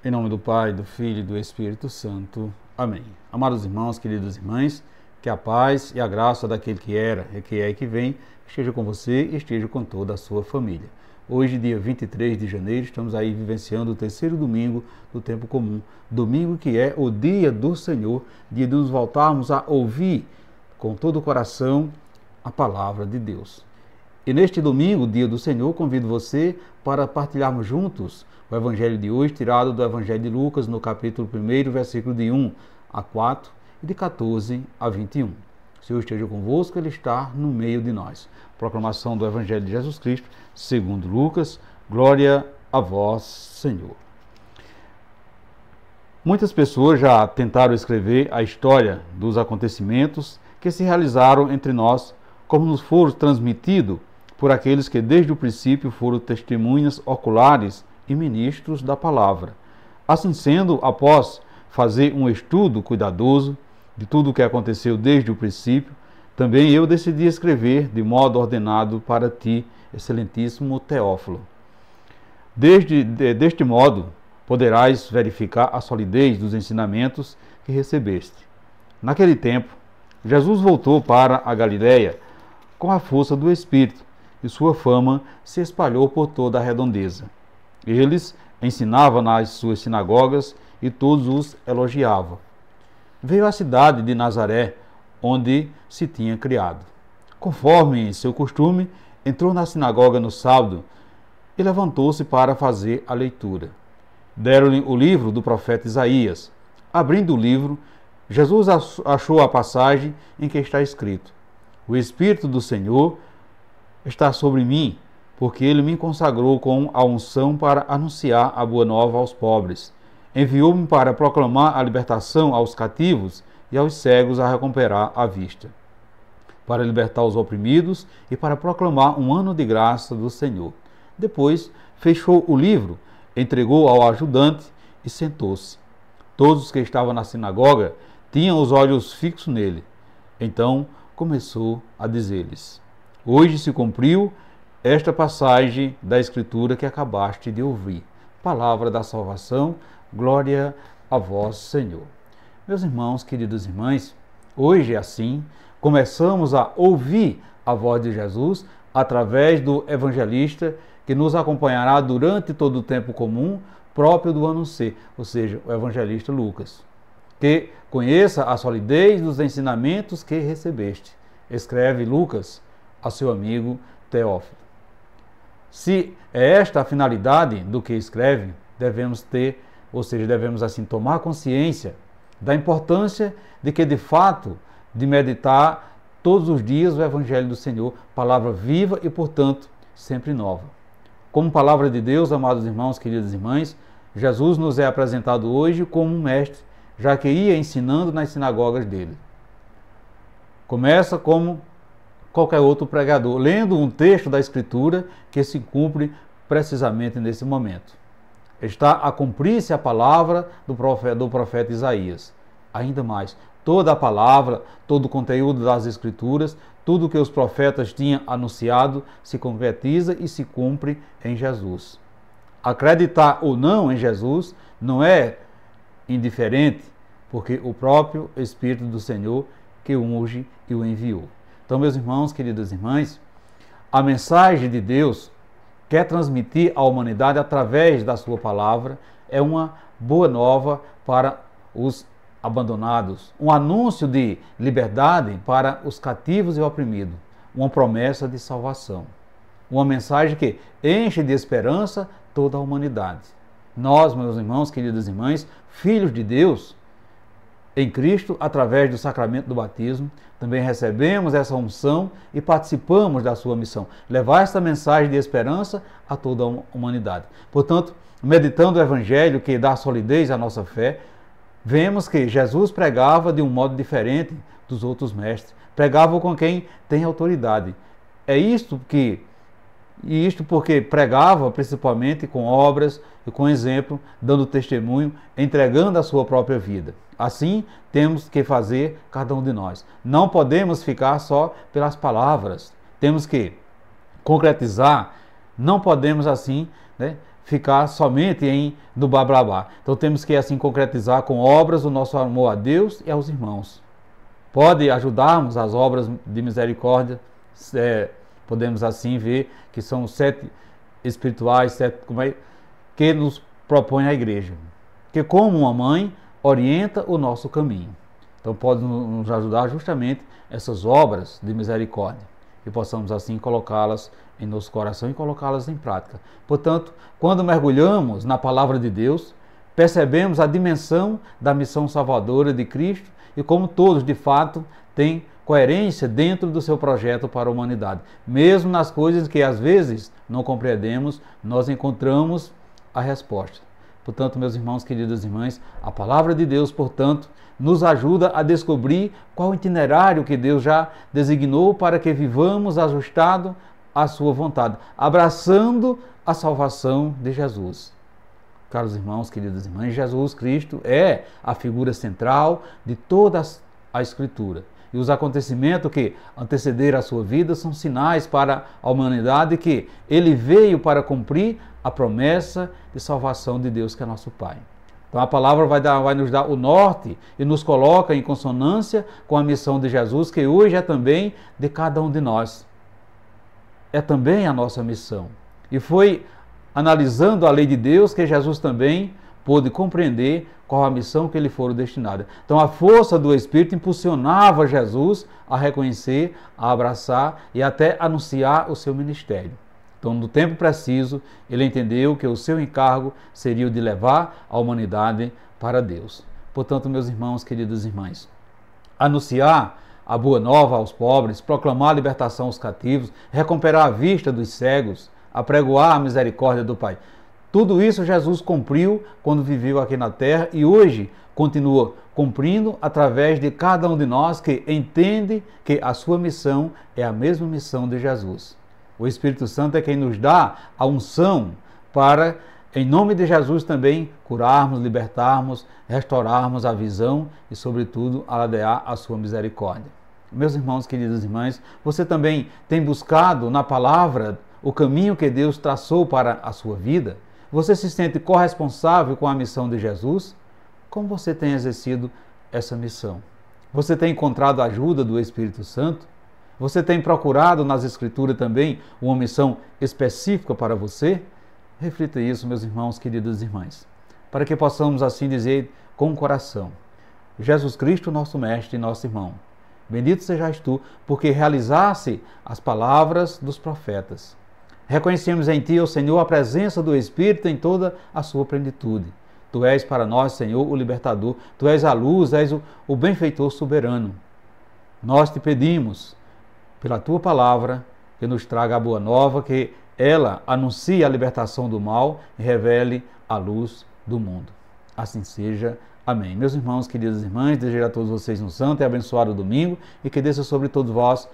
Em nome do Pai, do Filho e do Espírito Santo. Amém. Amados irmãos, queridas irmãs, que a paz e a graça daquele que era, e que é e que vem, esteja com você e esteja com toda a sua família. Hoje, dia 23 de janeiro, estamos aí vivenciando o terceiro domingo do tempo comum. Domingo que é o dia do Senhor, dia de nos voltarmos a ouvir com todo o coração a palavra de Deus. E neste domingo, dia do Senhor, convido você para partilharmos juntos o Evangelho de hoje, tirado do Evangelho de Lucas, no capítulo 1, versículo de 1 a 4 e de 14 a 21. O Senhor esteja convosco, Ele está no meio de nós. Proclamação do Evangelho de Jesus Cristo, segundo Lucas. Glória a vós, Senhor. Muitas pessoas já tentaram escrever a história dos acontecimentos que se realizaram entre nós, como nos foram transmitidos por aqueles que desde o princípio foram testemunhas oculares e ministros da palavra. Assim sendo, após fazer um estudo cuidadoso de tudo o que aconteceu desde o princípio, também eu decidi escrever de modo ordenado para ti, excelentíssimo Teófilo. Deste modo, poderás verificar a solidez dos ensinamentos que recebeste. Naquele tempo, Jesus voltou para a Galiléia com a força do Espírito, e sua fama se espalhou por toda a redondeza. Eles ensinavam nas suas sinagogas e todos os elogiavam. Veio à cidade de Nazaré, onde se tinha criado. Conforme em seu costume, entrou na sinagoga no sábado e levantou-se para fazer a leitura. Deram-lhe o livro do profeta Isaías. Abrindo o livro, Jesus achou a passagem em que está escrito: O Espírito do Senhor está sobre mim, porque ele me consagrou com a unção para anunciar a boa nova aos pobres. Enviou-me para proclamar a libertação aos cativos e aos cegos a recuperar a vista, para libertar os oprimidos e para proclamar um ano de graça do Senhor. Depois fechou o livro, entregou ao ajudante e sentou-se. Todos os que estavam na sinagoga tinham os olhos fixos nele. Então começou a dizer-lhes: Hoje se cumpriu esta passagem da Escritura que acabaste de ouvir. Palavra da salvação, glória a vós, Senhor. Meus irmãos, queridas irmãs, hoje é assim, começamos a ouvir a voz de Jesus através do evangelista que nos acompanhará durante todo o tempo comum próprio do ano C, ou seja, o evangelista Lucas. Que conheça a solidez dos ensinamentos que recebeste, escreve Lucas a seu amigo Teófilo. Se é esta a finalidade do que escreve, devemos ter, ou seja, devemos assim tomar consciência da importância de que, de fato, de meditar todos os dias o Evangelho do Senhor, palavra viva e, portanto, sempre nova. Como palavra de Deus, amados irmãos, queridas irmãs, Jesus nos é apresentado hoje como um mestre, já que ia ensinando nas sinagogas dele. Começa como qualquer outro pregador, lendo um texto da Escritura que se cumpre precisamente nesse momento. Está a cumprir-se a palavra do profeta Isaías. Ainda mais, toda a palavra, todo o conteúdo das Escrituras, tudo que os profetas tinham anunciado se concretiza e se cumpre em Jesus. Acreditar ou não em Jesus não é indiferente, porque o próprio Espírito do Senhor que o unge e o enviou. Então, meus irmãos, queridas irmãs, a mensagem de Deus quer transmitir à humanidade através da sua palavra é uma boa nova para os abandonados, um anúncio de liberdade para os cativos e oprimidos, uma promessa de salvação, uma mensagem que enche de esperança toda a humanidade. Nós, meus irmãos, queridas irmãs, filhos de Deus, em Cristo, através do sacramento do batismo, também recebemos essa unção e participamos da sua missão, levar esta mensagem de esperança a toda a humanidade. Portanto, meditando o Evangelho que dá solidez à nossa fé, vemos que Jesus pregava de um modo diferente dos outros mestres, pregava com quem tem autoridade. Isto porque pregava principalmente com obras e com exemplo, dando testemunho, entregando a sua própria vida. Assim, temos que fazer cada um de nós. Não podemos ficar só pelas palavras. Temos que concretizar. Não podemos assim, ficar somente no blá blá blá. Então temos que assim concretizar com obras o nosso amor a Deus e aos irmãos. Pode ajudarmos as obras de misericórdia, podemos assim ver que são 7 espirituais, que nos propõe a igreja. Que como uma mãe orienta o nosso caminho. Então pode nos ajudar justamente essas obras de misericórdia. E possamos assim colocá-las em nosso coração e colocá-las em prática. Portanto, quando mergulhamos na palavra de Deus, percebemos a dimensão da missão salvadora de Cristo e como todos, de fato, têm coerência dentro do seu projeto para a humanidade. Mesmo nas coisas que às vezes não compreendemos, nós encontramos a resposta. Portanto, meus irmãos, queridas irmãs, a palavra de Deus, portanto, nos ajuda a descobrir qual o itinerário que Deus já designou para que vivamos ajustado à sua vontade, abraçando a salvação de Jesus. Caros irmãos, queridas irmãs, Jesus Cristo é a figura central de toda a Escritura. E os acontecimentos que antecederam a sua vida são sinais para a humanidade que ele veio para cumprir a promessa de salvação de Deus, que é nosso Pai. Então a palavra vai nos dar o norte e nos coloca em consonância com a missão de Jesus, que hoje é também de cada um de nós. É também a nossa missão. E foi analisando a lei de Deus que Jesus também pôde compreender qual a missão que lhe fora destinada. Então a força do Espírito impulsionava Jesus a reconhecer, a abraçar e até anunciar o seu ministério. Então, no tempo preciso, ele entendeu que o seu encargo seria o de levar a humanidade para Deus. Portanto, meus irmãos, queridas irmãs, anunciar a boa nova aos pobres, proclamar a libertação aos cativos, recuperar a vista dos cegos, apregoar a misericórdia do Pai. Tudo isso Jesus cumpriu quando viveu aqui na terra e hoje continua cumprindo através de cada um de nós que entende que a sua missão é a mesma missão de Jesus. O Espírito Santo é quem nos dá a unção para, em nome de Jesus, também curarmos, libertarmos, restaurarmos a visão e, sobretudo, aladear a sua misericórdia. Meus irmãos, queridas irmãs, você também tem buscado na palavra o caminho que Deus traçou para a sua vida? Você se sente corresponsável com a missão de Jesus? Como você tem exercido essa missão? Você tem encontrado a ajuda do Espírito Santo? Você tem procurado nas Escrituras também uma missão específica para você? Reflita isso, meus irmãos, queridas irmãs, para que possamos assim dizer com o coração: Jesus Cristo, nosso Mestre e nosso irmão, bendito sejas tu, porque realizaste as palavras dos profetas. Reconhecemos em ti, ó Senhor, a presença do Espírito em toda a sua plenitude. Tu és para nós, Senhor, o libertador. Tu és a luz, és o benfeitor soberano. Nós te pedimos, pela tua palavra, que nos traga a boa nova, que ela anuncie a libertação do mal e revele a luz do mundo. Assim seja. Amém. Meus irmãos, queridas irmãs, desejo a todos vocês um santo e abençoado domingo e que desça sobre todos vós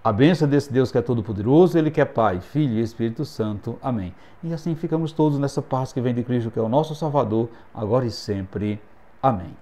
a bênção desse Deus que é todo-poderoso, Ele que é Pai, Filho e Espírito Santo. Amém. E assim ficamos todos nessa paz que vem de Cristo, que é o nosso Salvador, agora e sempre. Amém.